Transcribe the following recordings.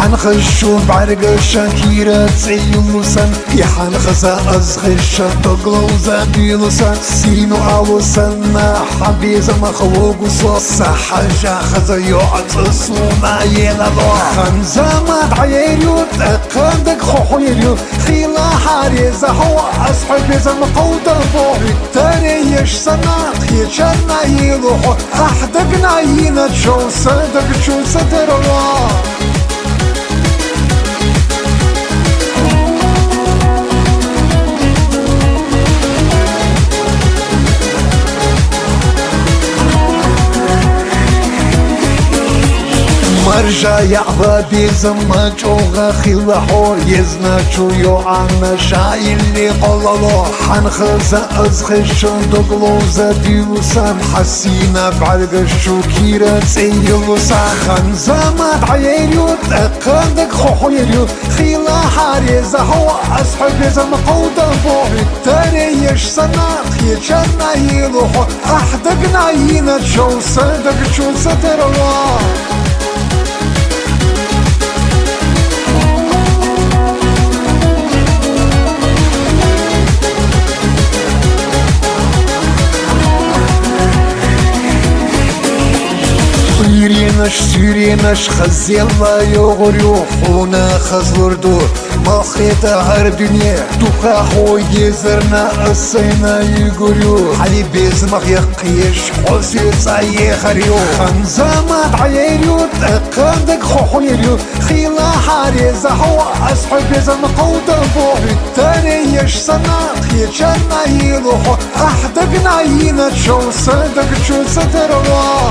حنخشو بعرق شاكيرة تسيلوسن يحنخزا أزخش تقلوزا بيلوسن سينو أوسن حبيز مخلوق صوص حاجة خزا يعتصونا يلالو خنزا ما تعيريو تقندك خوحيريو خيلا حاريزا هو أصحب يزم قودا بوحي تاني يشسنا خيشنا يلوحو أحدقنا ينتشو صدق شو صدروا مرجع يعبا بيزم جوغا خيلحو يزناچو يو1 شايلي قلالو حنخزا ازخش دقلوزا ديوسان حسينا بعرق الشوكيرة سيلوسان خنزا ما تعيريو تقندك خوحيريو خيلا حاريزا هو أصحب يزم قودا بوحي تاني يشسنا خيشنا يلوحو أحدقنا ينتشو صدق شو صدروا سيريناش خزيلا يغريو خونا خزلردو مخيطة هر دنيا توخا خو يزرنا السينا يغريو حلي بيزمخ يقيش حسي صاي خريو خنزا ما تعيريو تقندك خوحيريو خيلا حاريزا هو أصحب يزم قودا بوحي تاني يشسنا خيشنا يلوحو أحدقنا ينتشو صدق شو صدروا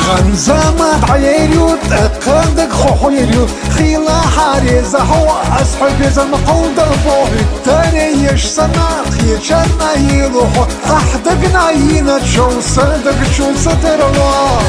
خنزا تعيريو تقندك خوحيريو خيلا حاريزا هو أصحب يزم قودا بوحي تاني يشسنا خيشنا يلوحو أحدقنا ينتشو صدق شو صدروا